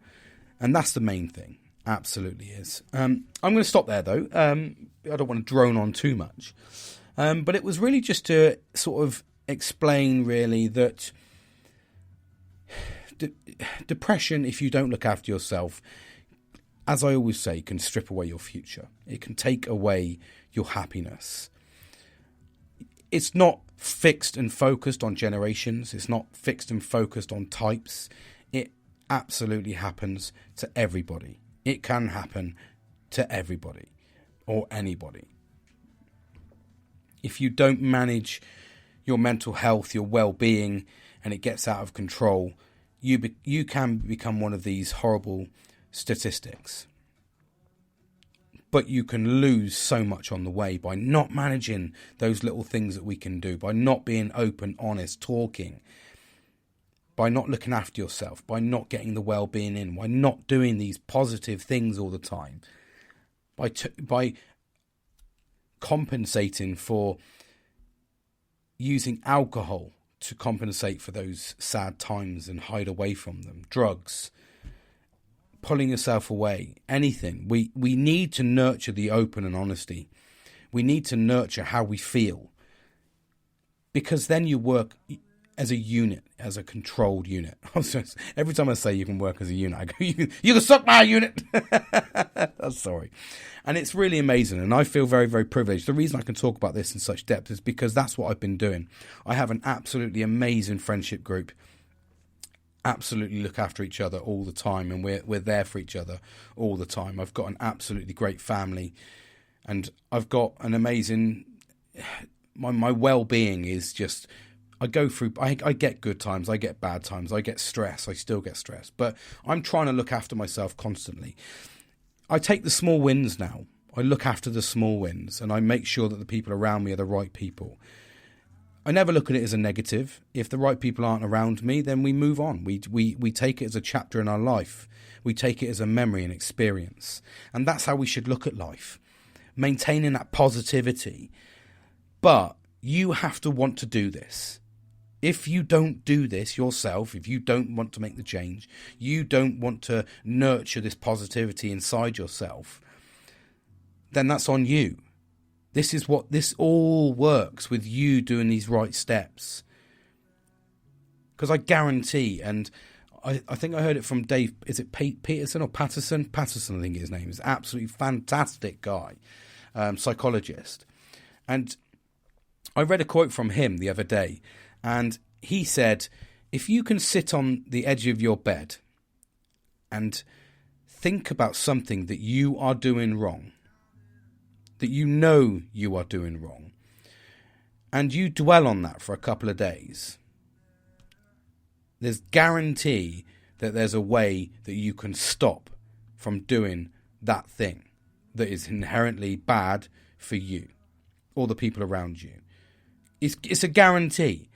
And that's the main thing. Absolutely is. I'm going to stop there, though. I don't want to drone on too much. But it was really just to sort of explain, really, that depression, if you don't look after yourself, as I always say, can strip away your future. It can take away your happiness. It's not fixed and focused on generations. It's not fixed and focused on types. It absolutely happens to everybody. It can happen to everybody or anybody. If you don't manage your mental health, your well-being, and it gets out of control, you can become one of these horrible statistics. But you can lose so much on the way by not managing those little things that we can do, by not being open, honest, talking, by not looking after yourself, by not getting the well-being in, by not doing these positive things all the time, by compensating for using alcohol to compensate for those sad times and hide away from them, drugs, pulling yourself away, anything. We need to nurture the open and honesty. We need to nurture how we feel, because then you work as a unit, as a controlled unit. Every time I say you can work as a unit, I go, you can suck my unit. I'm sorry. And it's really amazing. And I feel very, very privileged. The reason I can talk about this in such depth is because that's what I've been doing. I have an absolutely amazing friendship group. Absolutely look after each other all the time. And we're there for each other all the time. I've got an absolutely great family. And I've got an amazing... My well-being is just... I go through, I get good times, I get bad times, I get stress, I still get stress. But I'm trying to look after myself constantly. I take the small wins now. I look after the small wins and I make sure that the people around me are the right people. I never look at it as a negative. If the right people aren't around me, then we move on. We take it as a chapter in our life. We take it as a memory and experience. And that's how we should look at life. Maintaining that positivity. But you have to want to do this. If you don't do this yourself, if you don't want to make the change, you don't want to nurture this positivity inside yourself, then that's on you. This all works with you doing these right steps. Because I guarantee, and I think I heard it from Dave, is it Peterson or Patterson? Patterson, I think his name is. Absolutely fantastic guy, psychologist. And I read a quote from him the other day, and he said, if you can sit on the edge of your bed and think about something that you are doing wrong, that you know you are doing wrong, and you dwell on that for a couple of days, there's guarantee that there's a way that you can stop from doing that thing that is inherently bad for you or the people around you. It's a guarantee,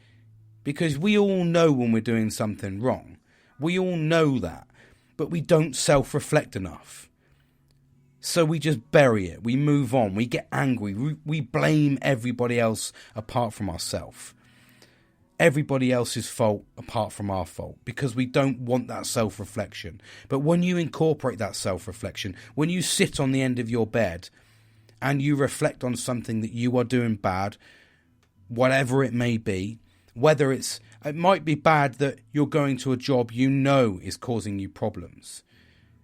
because we all know when we're doing something wrong. We all know that, but we don't self-reflect enough. So we just bury it. We move on. We get angry. We blame everybody else apart from ourselves. Everybody else's fault apart from our fault, because we don't want that self-reflection. But when you incorporate that self-reflection, when you sit on the end of your bed and you reflect on something that you are doing bad, whatever it may be, whether it might be bad that you're going to a job you know is causing you problems.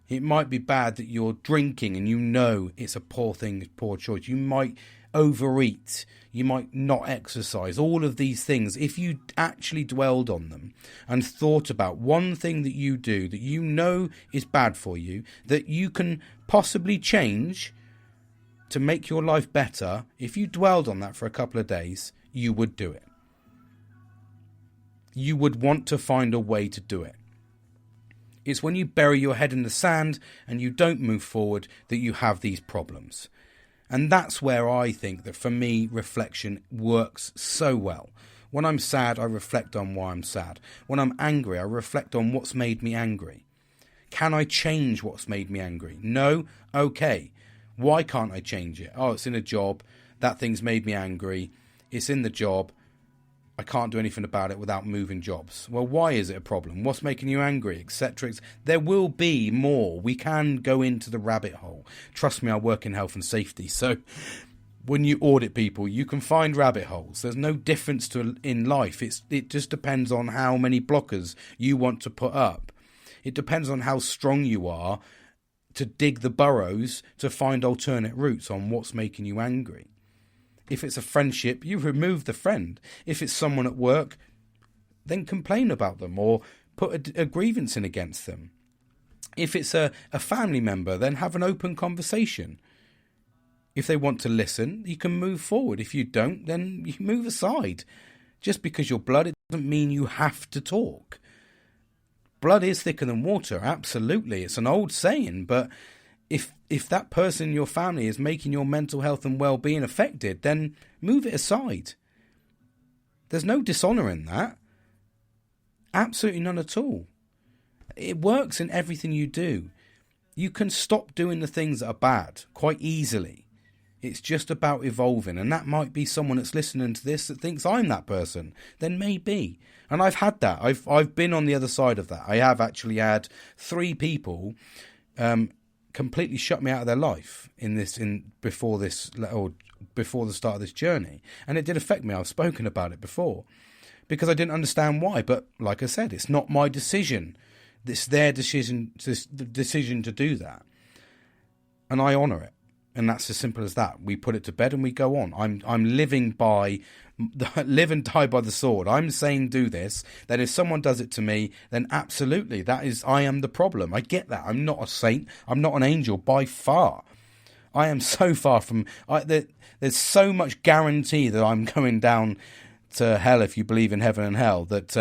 It might be bad that you're drinking and you know it's a poor thing, poor choice. You might overeat. You might not exercise. All of these things, if you actually dwelled on them and thought about one thing that you do that you know is bad for you, that you can possibly change to make your life better, if you dwelled on that for a couple of days, you would do it. You would want to find a way to do it. It's when you bury your head in the sand and you don't move forward that you have these problems. And that's where I think that, for me, reflection works so well. When I'm sad, I reflect on why I'm sad. When I'm angry, I reflect on what's made me angry. Can I change what's made me angry? No? Okay. Why can't I change it? Oh, it's in a job. That thing's made me angry. It's in the job. I can't do anything about it without moving jobs. Well, why is it a problem? What's making you angry, etc.? There will be more. We can go into the rabbit hole. Trust me, I work in health and safety. So when you audit people, you can find rabbit holes. There's no difference in life. It just depends on how many blockers you want to put up. It depends on how strong you are to dig the burrows to find alternate routes on what's making you angry. If it's a friendship, you remove the friend. If it's someone at work, then complain about them or put a grievance in against them. If it's a family member, then have an open conversation. If they want to listen, you can move forward. If you don't, then you move aside. Just because you're blood, it doesn't mean you have to talk. Blood is thicker than water, absolutely. It's an old saying, but if that person in your family is making your mental health and well-being affected, then move it aside. There's no dishonour in that. Absolutely none at all. It works in everything you do. You can stop doing the things that are bad quite easily. It's just about evolving, and that might be someone that's listening to this that thinks I'm that person. Then maybe. And I've had that. I've been on the other side of that. I have actually had 3 people completely shut me out of their life before the start of this journey, and it did affect me. I've spoken about it before because I didn't understand why. But like I said, it's not my decision. It's their decision to do that, and I honour it. And that's as simple as that. We put it to bed and we go on. I'm living live and die by the sword. I'm saying do this. Then if someone does it to me, then absolutely, I am the problem. I get that. I'm not a saint. I'm not an angel by far. I am so far from... there's so much guarantee that I'm going down to hell, if you believe in heaven and hell, that...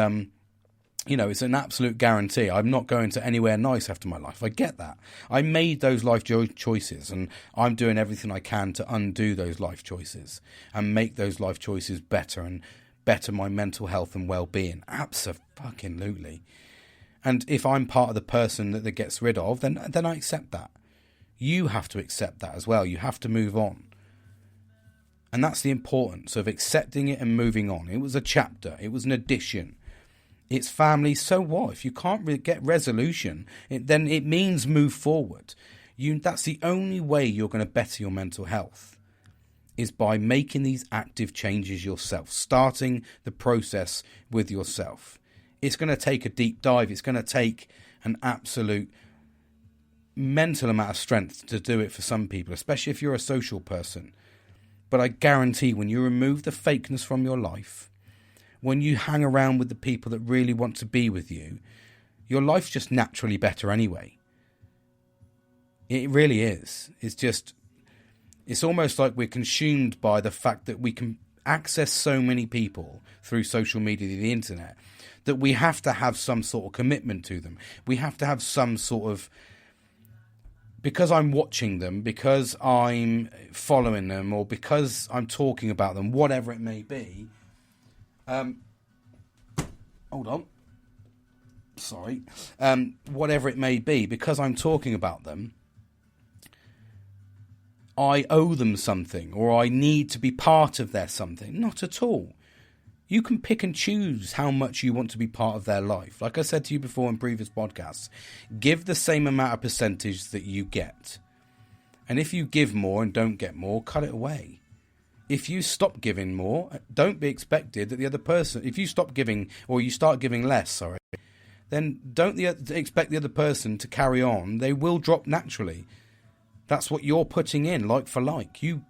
it's an absolute guarantee. I'm not going to anywhere nice after my life. I get that. I made those life choices, and I'm doing everything I can to undo those life choices and make those life choices better and better my mental health and well-being. Abso-fucking-lutely. And if I'm part of the person that gets rid of, then I accept that. You have to accept that as well. You have to move on. And that's the importance of accepting it and moving on. It was a chapter. It was an addition. It's family. So what? If you can't get resolution, then it means move forward. That's the only way you're going to better your mental health, is by making these active changes yourself, starting the process with yourself. It's going to take a deep dive. It's going to take an absolute mental amount of strength to do it for some people, especially if you're a social person. But I guarantee when you remove the fakeness from your life, when you hang around with the people that really want to be with you, your life's just naturally better anyway. It really is. It's almost like we're consumed by the fact that we can access so many people through social media, the internet, that we have to have some sort of commitment to them. We have to have some sort of, because I'm watching them, because I'm following them, or because I'm talking about them, whatever it may be. Hold on. Sorry. Whatever it may be, because I'm talking about them, I owe them something, or I need to be part of their something. Not at all. You can pick and choose how much you want to be part of their life. Like I said to you before in previous podcasts, give the same amount of percentage that you get. And if you give more and don't get more, cut it away. If you stop giving more, don't be expected that the other person, if you stop giving, or you start giving less, then don't expect the other person to carry on. They will drop naturally. That's what you're putting in, like for like. You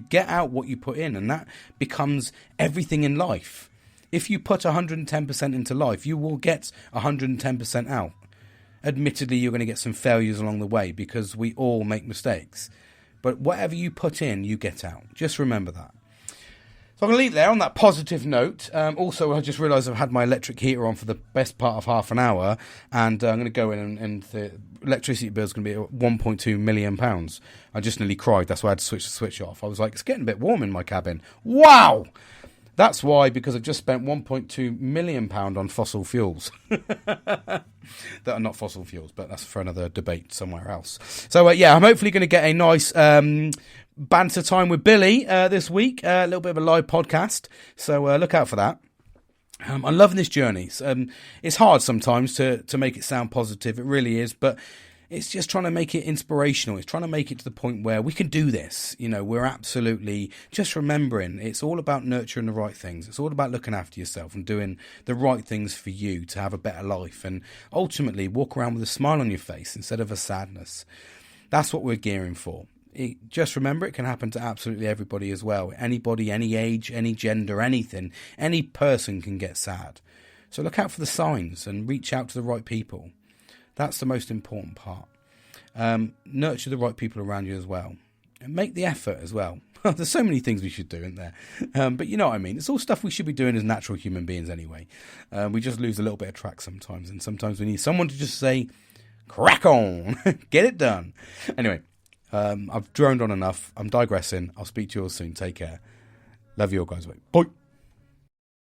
get out what you put in, and that becomes everything in life. If you put 110% into life, you will get 110% out. Admittedly, you're going to get some failures along the way, because we all make mistakes. But whatever you put in, you get out. Just remember that. So I'm going to leave it there on that positive note. Also, I just realised I've had my electric heater on for the best part of half an hour, and I'm going to go in and the electricity bill is going to be £1.2 million. I just nearly cried. That's why I had to switch the switch off. I was like, it's getting a bit warm in my cabin. Wow! That's why, because I've just spent £1.2 million on fossil fuels. That are not fossil fuels, but that's for another debate somewhere else. So, I'm hopefully going to get a nice banter time with Billy this week. A little bit of a live podcast. So look out for that. I'm loving this journey. It's hard sometimes to make it sound positive. It really is. But it's just trying to make it inspirational. It's trying to make it to the point where we can do this. We're absolutely just remembering it's all about nurturing the right things. It's all about looking after yourself and doing the right things for you to have a better life, and ultimately walk around with a smile on your face instead of a sadness. That's what we're gearing for. Just remember, it can happen to absolutely everybody as well. Anybody, any age, any gender, anything. Any person can get sad. So look out for the signs and reach out to the right people. That's the most important part. Nurture the right people around you as well. And make the effort as well. There's so many things we should do, isn't there? But you know what I mean. It's all stuff we should be doing as natural human beings anyway. We just lose a little bit of track sometimes. And sometimes we need someone to just say, crack on, get it done. Anyway, I've droned on enough. I'm digressing. I'll speak to you all soon. Take care. Love you all, guys. Bye.